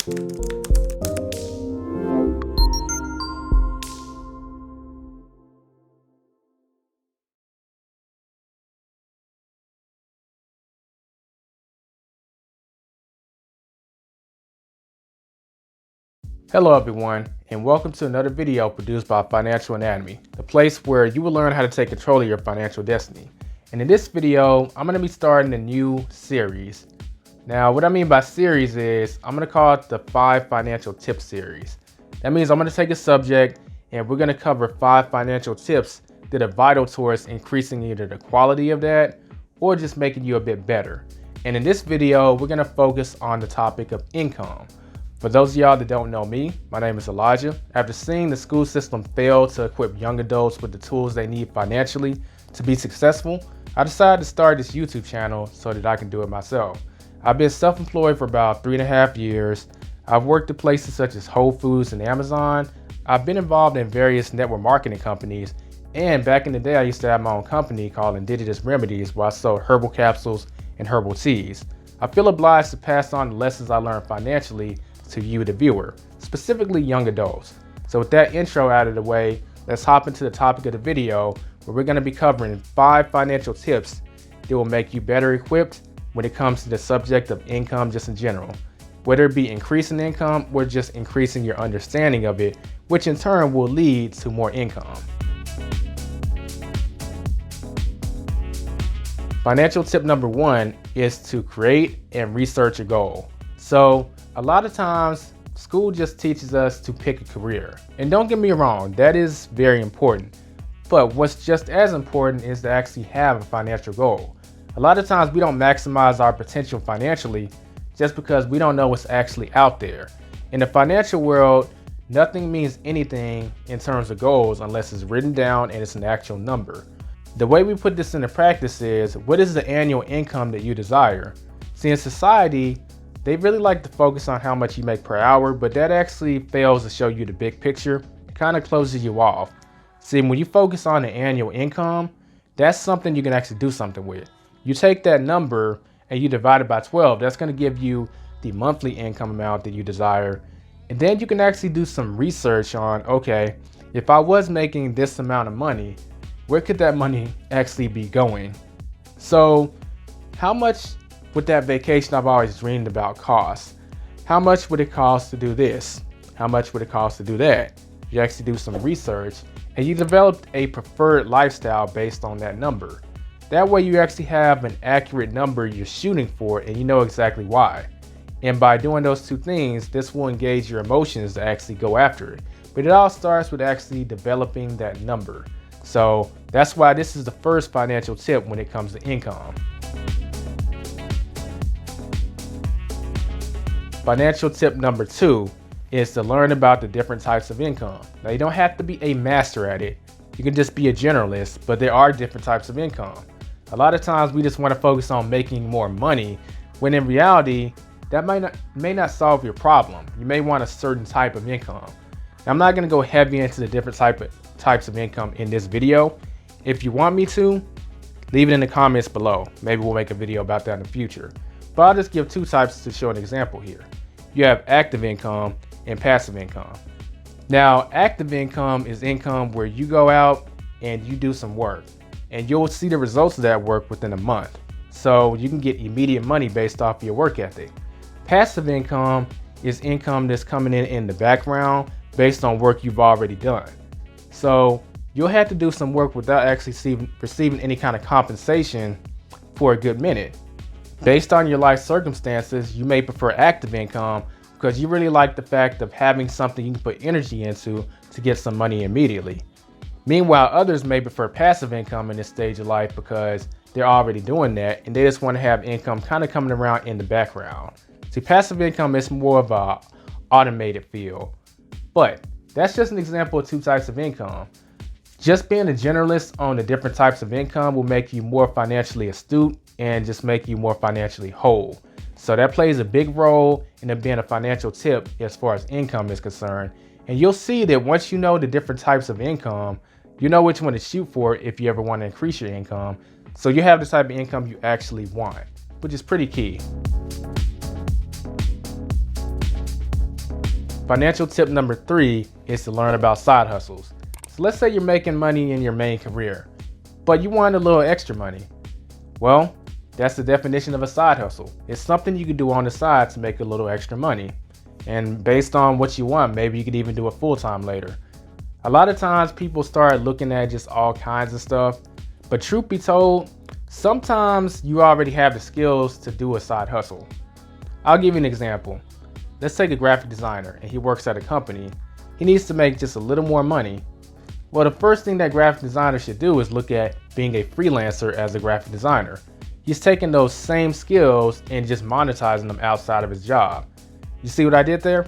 Hello everyone, and welcome to another video produced by Financial Anatomy, the place where you will learn how to take control of your financial destiny. And in this video, I'm going to be starting a new series. Now, what I mean by series is I'm going to call it the 5 Financial Tips series. That means I'm going to take a subject and we're going to cover 5 financial tips that are vital towards increasing either the quality of that or just making you a bit better. And in this video, we're going to focus on the topic of income. For those of y'all that don't know me, my name is Elijah. After seeing the school system fail to equip young adults with the tools they need financially to be successful, I decided to start this YouTube channel so that I can do it myself. I've been self-employed for about 3.5 years. I've worked at places such as Whole Foods and Amazon. I've been involved in various network marketing companies. And back in the day, I used to have my own company called Indigenous Remedies where I sold herbal capsules and herbal teas. I feel obliged to pass on the lessons I learned financially to you, the viewer, specifically young adults. So with that intro out of the way, let's hop into the topic of the video where we're going to be covering 5 financial tips that will make you better equipped when it comes to the subject of income just in general, whether it be increasing income or just increasing your understanding of it, which in turn will lead to more income. Financial tip number 1 is to create and research a goal. So a lot of times school just teaches us to pick a career. And don't get me wrong, that is very important. But what's just as important is to actually have a financial goal. A lot of times we don't maximize our potential financially just because we don't know what's actually out there. In the financial world, nothing means anything in terms of goals unless it's written down and it's an actual number. The way we put this into practice is, what is the annual income that you desire? See, in society, they really like to focus on how much you make per hour, but that actually fails to show you the big picture. It kind of closes you off. See, when you focus on the annual income, that's something you can actually do something with. You take that number and you divide it by 12. That's going to give you the monthly income amount that you desire. And then you can actually do some research on, okay, if I was making this amount of money, where could that money actually be going? So how much would that vacation I've always dreamed about cost? How much would it cost to do this? How much would it cost to do that? You actually do some research and you developed a preferred lifestyle based on that number. That way you actually have an accurate number you're shooting for and you know exactly why. And by doing those two things, this will engage your emotions to actually go after it. But it all starts with actually developing that number. So that's why this is the first financial tip when it comes to income. Financial tip number 2 is to learn about the different types of income. Now, you don't have to be a master at it. You can just be a generalist, but there are different types of income. A lot of times we just want to focus on making more money, when in reality, that may not solve your problem. You may want a certain type of income. Now, I'm not going to go heavy into the different types of income in this video. If you want me to, leave it in the comments below. Maybe we'll make a video about that in the future. But I'll just give 2 types to show an example here. You have active income and passive income. Now, active income is income where you go out and you do some work and you'll see the results of that work within a month. So you can get immediate money based off your work ethic. Passive income is income that's coming in the background based on work you've already done. So you'll have to do some work without actually receiving any kind of compensation for a good minute. Based on your life circumstances, you may prefer active income because you really like the fact of having something you can put energy into to get some money immediately. Meanwhile, others may prefer passive income in this stage of life because they're already doing that and they just want to have income kind of coming around in the background. See, passive income is more of a automated field, but that's just an example of 2 types of income. Just being a generalist on the different types of income will make you more financially astute and just make you more financially whole. So that plays a big role in it being a financial tip as far as income is concerned. And you'll see that once you know the different types of income, you know which one to shoot for if you ever want to increase your income. So you have the type of income you actually want, which is pretty key. Financial tip number 3 is to learn about side hustles. So let's say you're making money in your main career, but you want a little extra money. Well, that's the definition of a side hustle. It's something you can do on the side to make a little extra money. And based on what you want, maybe you could even do it full-time later. A lot of times people start looking at just all kinds of stuff, but truth be told, sometimes you already have the skills to do a side hustle. I'll give you an example. Let's take a graphic designer and he works at a company. He needs to make just a little more money. Well, the first thing that graphic designer should do is look at being a freelancer as a graphic designer. He's taking those same skills and just monetizing them outside of his job. You see what I did there?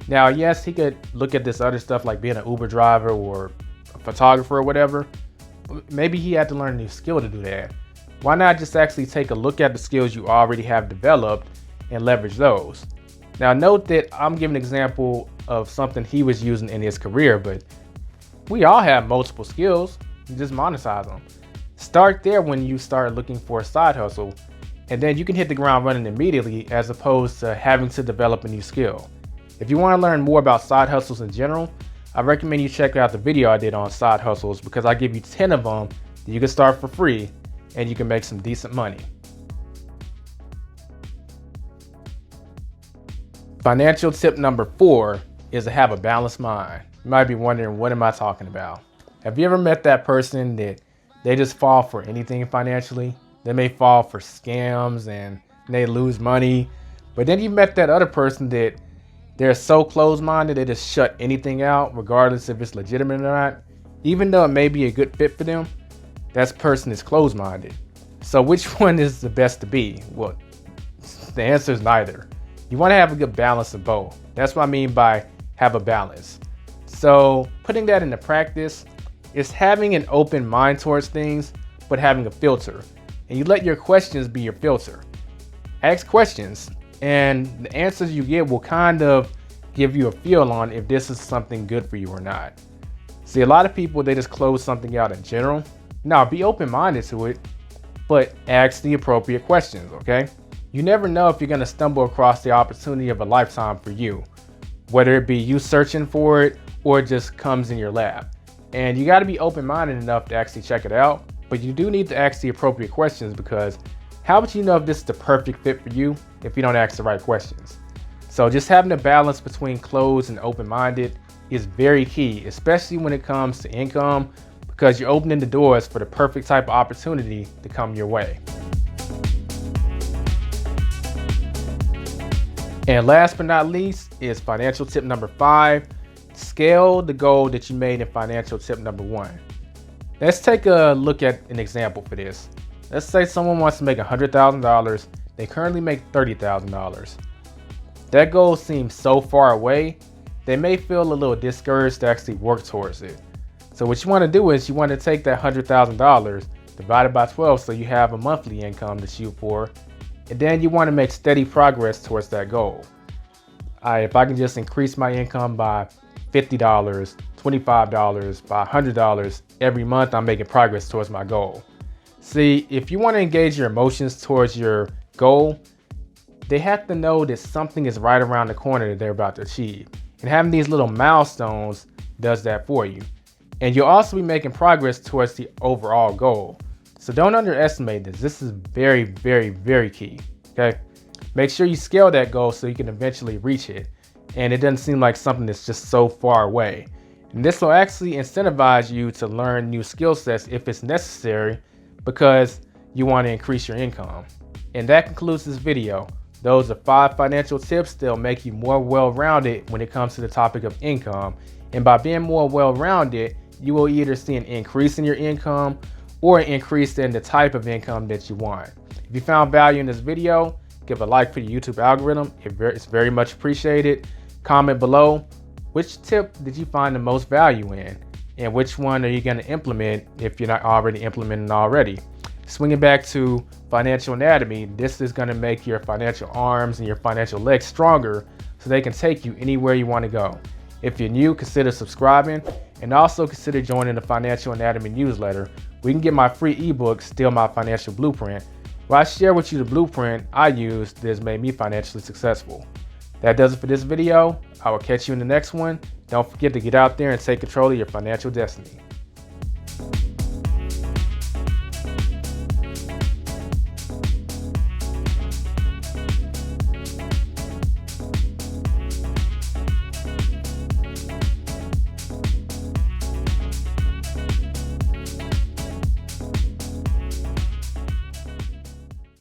Now, yes, he could look at this other stuff like being an Uber driver or a photographer or whatever. Maybe he had to learn a new skill to do that. Why not just actually take a look at the skills you already have developed and leverage those? Now, note that I'm giving an example of something he was using in his career, but we all have multiple skills. You just monetize them. Start there when you start looking for a side hustle, and then you can hit the ground running immediately as opposed to having to develop a new skill. If you want to learn more about side hustles in general, I recommend you check out the video I did on side hustles because I give you 10 of them that you can start for free and you can make some decent money. Financial tip number 4 is to have a balanced mind. You might be wondering, what am I talking about? Have you ever met that person that they just fall for anything financially? They may fall for scams and they lose money, but then you met that other person that they're so closed-minded they just shut anything out regardless if it's legitimate or not. Even though it may be a good fit for them, that person is closed-minded. So which one is the best to be? Well, the answer is neither. You want to have a good balance of both. That's what I mean by have a balance. So putting that into practice is having an open mind towards things, but having a filter. And you let your questions be your filter. Ask questions, and the answers you get will kind of give you a feel on if this is something good for you or not. See, a lot of people, they just close something out in general. Now, be open-minded to it, but ask the appropriate questions, okay? You never know if you're going to stumble across the opportunity of a lifetime for you, whether it be you searching for it or it just comes in your lap. And you got to be open-minded enough to actually check it out, but you do need to ask the appropriate questions because how would you know if this is the perfect fit for you if you don't ask the right questions? So just having a balance between closed and open-minded is very key, especially when it comes to income, because you're opening the doors for the perfect type of opportunity to come your way. And last but not least is financial tip number 5, scale the goal that you made in financial tip number 1. Let's take a look at an example for this. Let's say someone wants to make $100,000. They currently make $30,000. That goal seems so far away, they may feel a little discouraged to actually work towards it. So what you want to do is you want to take that $100,000, divide it by 12 so you have a monthly income to shoot for, and then you want to make steady progress towards that goal. If I can just increase my income by $50, $25, by $100 every month, I'm making progress towards my goal. See, if you want to engage your emotions towards your goal, they have to know that something is right around the corner that they're about to achieve. And having these little milestones does that for you. And you'll also be making progress towards the overall goal. So don't underestimate this. This is very, very, very key. Okay? Make sure you scale that goal so you can eventually reach it. And it doesn't seem like something that's just so far away. And this will actually incentivize you to learn new skill sets if it's necessary, because you want to increase your income. And that concludes this video. Those are 5 financial tips that'll make you more well-rounded when it comes to the topic of income. And by being more well-rounded, you will either see an increase in your income or an increase in the type of income that you want. If you found value in this video, give a like for the YouTube algorithm. It's very much appreciated. Comment below, which tip did you find the most value in? And which one are you going to implement if you're not already implementing already? Swinging back to financial anatomy, this is going to make your financial arms and your financial legs stronger so they can take you anywhere you want to go. If you're new, consider subscribing and also consider joining the Financial Anatomy newsletter. We can get my free ebook, Steal My Financial Blueprint, where I share with you the blueprint I use that has made me financially successful. That does it for this video. I will catch you in the next one. Don't forget to get out there and take control of your financial destiny.